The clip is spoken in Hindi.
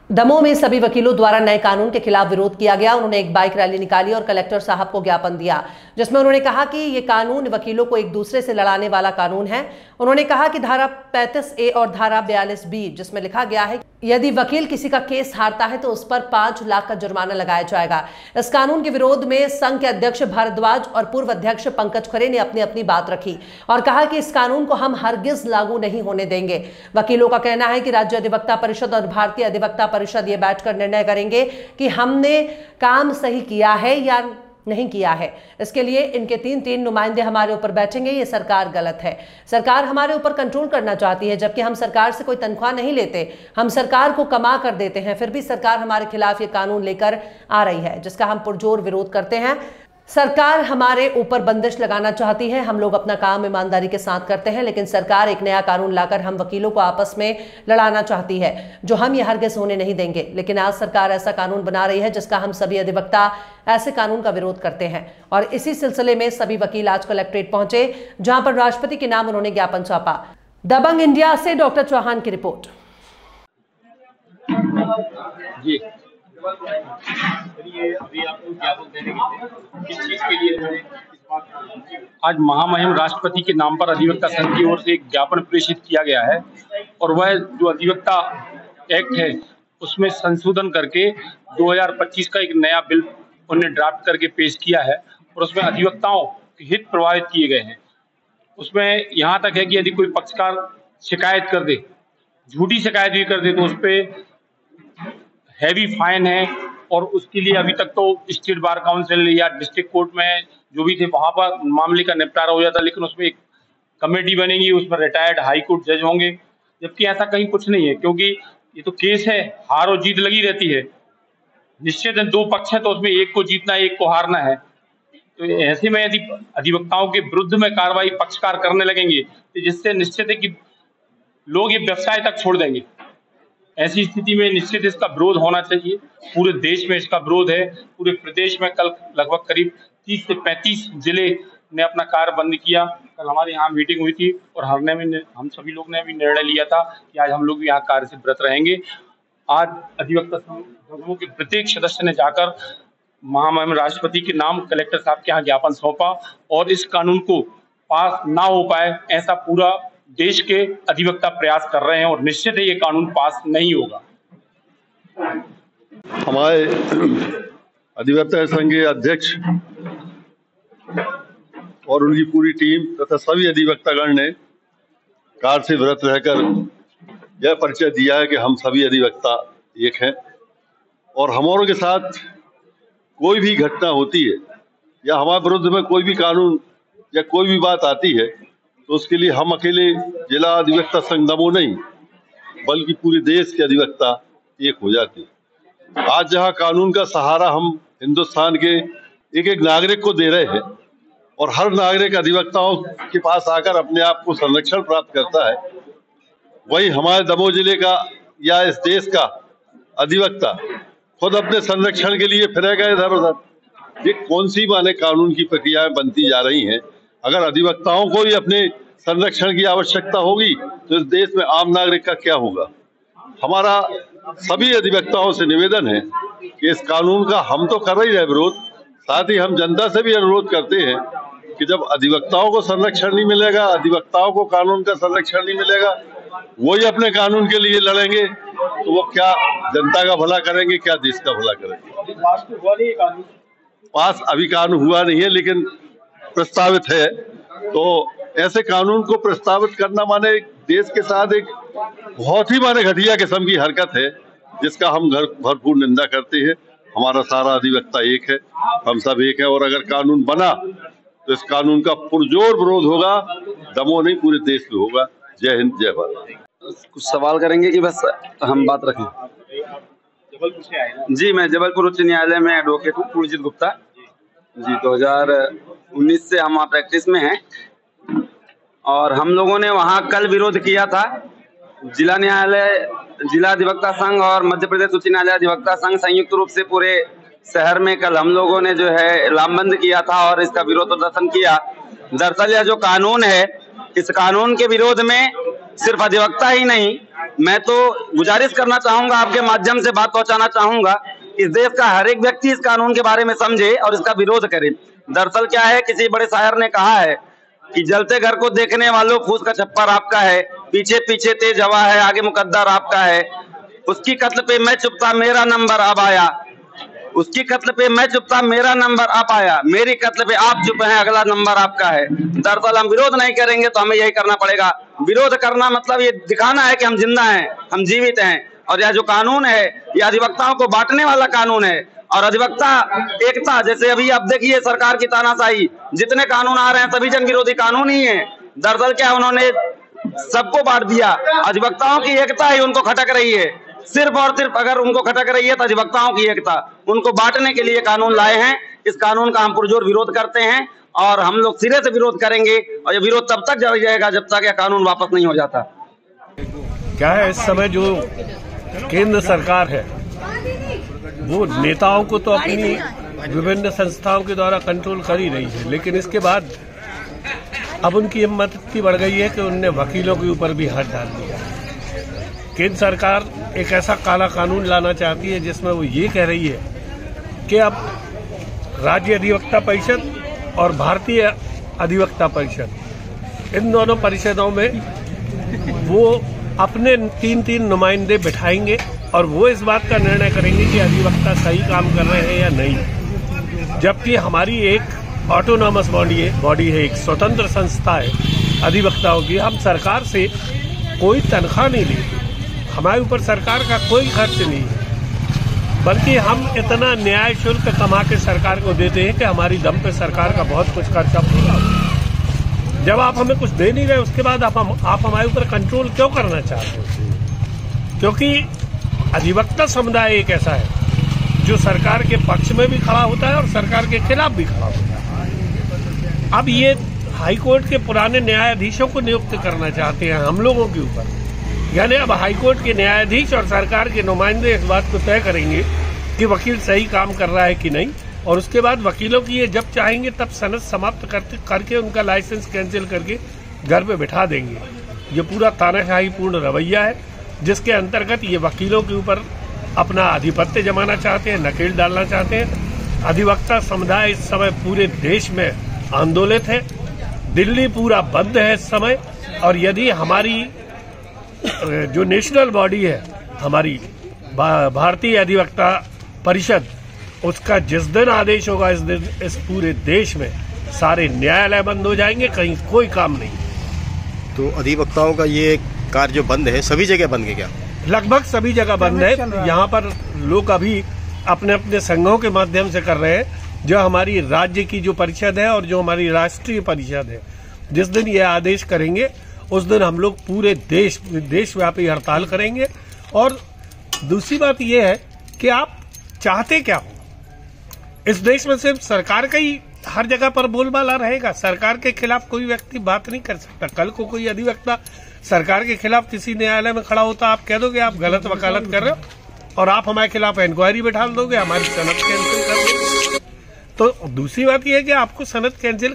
दमोह में सभी वकीलों द्वारा नए कानून के खिलाफ विरोध किया गया। उन्होंने एक बाइक रैली निकाली और कलेक्टर साहब को ज्ञापन दिया, जिसमें उन्होंने कहा कि ये कानून वकीलों को एक दूसरे से लड़ाने वाला कानून है। उन्होंने कहा कि धारा 35A और धारा 42B, जिसमें लिखा गया है यदि वकील किसी का केस हारता है तो उस पर 5 लाख का जुर्माना लगाया जाएगा। इस कानून के विरोध में संघ के अध्यक्ष भारद्वाज और पूर्व अध्यक्ष पंकज खरे ने अपनी अपनी बात रखी और कहा कि इस कानून को हम हरगिज लागू नहीं होने देंगे। वकीलों का कहना है कि राज्य अधिवक्ता परिषद और भारतीय अधिवक्ता परिषद ये बैठकर निर्णय करेंगे कि हमने काम सही किया है या नहीं किया है। इसके लिए इनके 3 नुमाइंदे हमारे ऊपर बैठेंगे। ये सरकार गलत है। सरकार हमारे ऊपर कंट्रोल करना चाहती है, जबकि हम सरकार से कोई तनख्वाह नहीं लेते। हम सरकार को कमा कर देते हैं, फिर भी सरकार हमारे खिलाफ ये कानून लेकर आ रही है, जिसका हम पुरजोर विरोध करते हैं। सरकार हमारे ऊपर बंदिश लगाना चाहती है। हम लोग अपना काम ईमानदारी के साथ करते हैं, लेकिन सरकार एक नया कानून लाकर हम वकीलों को आपस में लड़ाना चाहती है, जो हम ये हरगिज़ होने नहीं देंगे। लेकिन आज सरकार ऐसा कानून बना रही है जिसका हम सभी अधिवक्ता ऐसे कानून का विरोध करते हैं। और इसी सिलसिले में सभी वकील आज कलेक्ट्रेट पहुंचे, जहां पर राष्ट्रपति के नाम उन्होंने ज्ञापन सौंपा। दबंग इंडिया से डॉक्टर चौहान की रिपोर्ट। जी अभी आपको ज्ञापन देने के किस चीज के लिए? आज महामहिम राष्ट्रपति के नाम पर अधिवक्ता संघ की ओर से एक ज्ञापन प्रेषित किया गया है और वह जो अधिवक्ता एक्ट है उसमें संशोधन करके 2025 का एक नया बिल उन्होंने ड्राफ्ट करके पेश किया है और उसमें अधिवक्ताओं के हित प्रभावित किए गए हैं। उसमें यहाँ तक है कि यदि कोई पक्षकार शिकायत कर दे, झूठी शिकायत भी कर दे, तो उस पर हैवी फाइन है और उसके लिए अभी तक तो स्टेट बार काउंसिल या डिस्ट्रिक्ट कोर्ट में जो भी थे वहां पर मामले का निपटारा हो जाता, लेकिन उसमें एक कमेटी बनेगी, उसमें रिटायर्ड हाई कोर्ट जज होंगे, जबकि ऐसा कहीं कुछ नहीं है, क्योंकि ये तो केस है, हार और जीत लगी रहती है। निश्चित है 2 पक्ष है तो उसमें एक को जीतना है, एक को हारना है। तो ऐसे में यदि अधिवक्ताओं के विरुद्ध में कार्रवाई पक्षकार करने लगेंगे तो जिससे निश्चित है कि लोग ये व्यवसाय तक छोड़ देंगे। ऐसी स्थिति में निश्चित इसका विरोध होना चाहिए। पूरे देश में इसका विरोध है। पूरे प्रदेश में कल लगभग करीब 30 से 35 जिले ने अपना कार्य बंद किया। कल हमारे यहाँ मीटिंग हुई थी और हम सभी लोग ने भी निर्णय लिया था कि आज हम लोग भी यहाँ कार्य से व्रत रहेंगे। आज अधिवक्ता संघ के प्रत्येक सदस्य ने जाकर महामहिम राष्ट्रपति के नाम कलेक्टर साहब के यहाँ ज्ञापन सौंपा और इस कानून को पास ना हो पाए ऐसा पूरा देश के अधिवक्ता प्रयास कर रहे हैं और निश्चित है ये कानून पास नहीं होगा। हमारे अधिवक्ता संघ के अध्यक्ष और उनकी पूरी टीम तथा सभी अधिवक्तागण ने कार्य से विरत रहकर यह परिचय दिया है कि हम सभी अधिवक्ता एक हैं और हमारों के साथ कोई भी घटना होती है या हमारे विरुद्ध में कोई भी कानून या कोई भी बात आती है तो उसके लिए हम अकेले जिला अधिवक्ता संघ दमोह नहीं बल्कि पूरे देश के अधिवक्ता एक हो जाते हैं। आज जहां कानून का सहारा हम हिंदुस्तान के एक एक नागरिक को दे रहे हैं और हर नागरिक अधिवक्ताओं के पास आकर अपने आप को संरक्षण प्राप्त करता है, वही हमारे दमोह जिले का या इस देश का अधिवक्ता खुद अपने संरक्षण के लिए फिरेगा इधर उधर। ये कौन सी माने कानून की प्रक्रियाएं बनती जा रही हैं। अगर अधिवक्ताओं को ही अपने संरक्षण की आवश्यकता होगी तो इस देश में आम नागरिक का क्या होगा। हमारा सभी अधिवक्ताओं से निवेदन है कि इस कानून का हम तो कर ही रहे विरोध, साथ ही हम जनता से भी अनुरोध करते हैं कि जब अधिवक्ताओं को संरक्षण नहीं मिलेगा, अधिवक्ताओं को कानून का संरक्षण नहीं मिलेगा, वही अपने कानून के लिए लड़ेंगे तो वो क्या जनता का भला करेंगे, क्या देश का भला करेंगे। पास अभी कानून हुआ नहीं है लेकिन प्रस्तावित है। तो ऐसे कानून को प्रस्तावित करना माने देश के साथ एक बहुत ही माने घटिया किस्म की हरकत है, जिसका हम भरपूर निंदा करते हैं। हमारा सारा अधिवक्ता एक है, हम सब एक है और अगर कानून बना तो इस कानून का पुरजोर विरोध होगा, दमोह नहीं पूरे देश में होगा। जय हिंद, जय भारत। कुछ सवाल करेंगे कि बस हम बात रखें? जबलपुर से आए ना? जी, मैं जबलपुर उच्च न्यायालय में एडवोकेट हूँ, पूर्णजीत गुप्ता जी। 2019 से हम प्रैक्टिस में हैं और हम लोगों ने वहाँ कल विरोध किया था। जिला न्यायालय, जिला अधिवक्ता संघ और मध्य प्रदेश उच्च न्यायालय अधिवक्ता संघ संयुक्त रूप से पूरे शहर में कल हम लोगों ने जो है लामबंद किया था और इसका विरोध प्रदर्शन किया। दरअसल यह जो कानून है, इस कानून के विरोध में सिर्फ अधिवक्ता ही नहीं मैं तो गुजारिश करना चाहूंगा, आपके माध्यम से बात पहुंचाना चाहूंगा, इस देश का हर एक व्यक्ति इस कानून के बारे में समझे और इसका विरोध करे। दरअसल क्या है, किसी बड़े शायर ने कहा है कि जलते घर को देखने वालों फूस का छप्पर आपका है, पीछे पीछे तेज हवा है, आगे मुकद्दर आपका है। उसकी कत्ल पे मैं चुपता मेरा नंबर अब आया, उसकी कत्ल पे मैं चुपता मेरा नंबर अब आया, मेरी कत्ल पे आप चुप हैं अगला नंबर आपका है। दरअसल हम विरोध नहीं करेंगे तो हमें यही करना पड़ेगा। विरोध करना मतलब ये दिखाना है कि हम जिंदा हैं, हम जीवित हैं। और यह जो कानून है ये अधिवक्ताओं को बांटने वाला कानून है। और अधिवक्ता एकता, जैसे अभी आप देखिए सरकार की तानाशाही, जितने कानून आ रहे हैं सभी जन विरोधी कानून ही है। दरअसल क्या उन्होंने सबको बांट दिया, अधिवक्ताओं की एकता ही उनको खटक रही है। सिर्फ और सिर्फ अगर उनको खटक रही है तो अधिवक्ताओं की एकता, उनको बांटने के लिए कानून लाए हैं। इस कानून का हम पुरजोर विरोध करते हैं और हम लोग सिरे से विरोध करेंगे और ये विरोध तब तक जारी रहेगा जब तक यह कानून वापस नहीं हो जाता। क्या है, इस समय जो केंद्र सरकार है वो नेताओं को तो अपनी विभिन्न संस्थाओं के द्वारा कंट्रोल कर ही रही है, लेकिन इसके बाद अब उनकी हिम्मत इतनी बढ़ गई है कि उनने वकीलों के ऊपर भी हाथ डाल दिया। केंद्र सरकार एक ऐसा काला कानून लाना चाहती है जिसमें वो ये कह रही है कि अब राज्य अधिवक्ता परिषद और भारतीय अधिवक्ता परिषद, इन दोनों परिषदों में वो अपने 3-3 नुमाइंदे बिठाएंगे और वो इस बात का निर्णय करेंगे कि अधिवक्ता सही काम कर रहे हैं या नहीं। जबकि हमारी एक ऑटोनॉमस बॉडी है, एक स्वतंत्र संस्था है अधिवक्ताओं की। हम सरकार से कोई तनख्वाह नहीं लेते, हमारे ऊपर सरकार का कोई खर्च नहीं है, बल्कि हम इतना न्याय शुल्क कमा के सरकार को देते हैं कि हमारी दम पे सरकार का बहुत कुछ खर्चा पूरा होता है। जब आप हमें कुछ दे नहीं रहे उसके बाद आप हमारे ऊपर कंट्रोल क्यों करना चाहते हो? क्योंकि अधिवक्ता समुदाय एक ऐसा है जो सरकार के पक्ष में भी खड़ा होता है और सरकार के खिलाफ भी खड़ा होता है। अब ये हाईकोर्ट के पुराने न्यायाधीशों को नियुक्त करना चाहते हैं हम लोगों के ऊपर, यानी अब हाईकोर्ट के न्यायाधीश और सरकार के नुमाइंदे इस बात को तय करेंगे कि वकील सही काम कर रहा है कि नहीं। और उसके बाद वकीलों की ये जब चाहेंगे तब सनद समाप्त करके उनका लाइसेंस कैंसिल करके घर पे बिठा देंगे। ये पूरा तानाशाही पूर्ण रवैया है जिसके अंतर्गत ये वकीलों के ऊपर अपना आधिपत्य जमाना चाहते हैं, नकेल डालना चाहते हैं। अधिवक्ता समुदाय इस समय पूरे देश में आंदोलित है, दिल्ली पूरा बंद है इस समय। और यदि हमारी जो नेशनल बॉडी है, हमारी भारतीय अधिवक्ता परिषद, उसका जिस दिन आदेश होगा इस दिन इस पूरे देश में सारे न्यायालय बंद हो जाएंगे, कहीं कोई काम नहीं। तो अधिवक्ताओं का ये कार्य जो बंद है सभी जगह बंद है क्या? लगभग सभी जगह बंद है। यहाँ पर लोग अभी अपने अपने संघों के माध्यम से कर रहे हैं। जो हमारी राज्य की जो परिषद है और जो हमारी राष्ट्रीय परिषद है, जिस दिन ये आदेश करेंगे उस दिन हम लोग पूरे देशव्यापी हड़ताल करेंगे। और दूसरी बात यह है कि आप चाहते क्या हो? इस देश में सिर्फ सरकार का ही हर जगह पर बोलबाला रहेगा। सरकार के खिलाफ कोई व्यक्ति बात नहीं कर सकता। कल को कोई अधिवक्ता सरकार के खिलाफ किसी न्यायालय में खड़ा होता, आप कह दोगे आप गलत वकालत कर रहे हो और आप हमारे खिलाफ इंक्वायरी बैठा दोगे, हमारी सनद कैंसिल कर दोगे। तो दूसरी बात यह है कि आपको सनद कैंसिल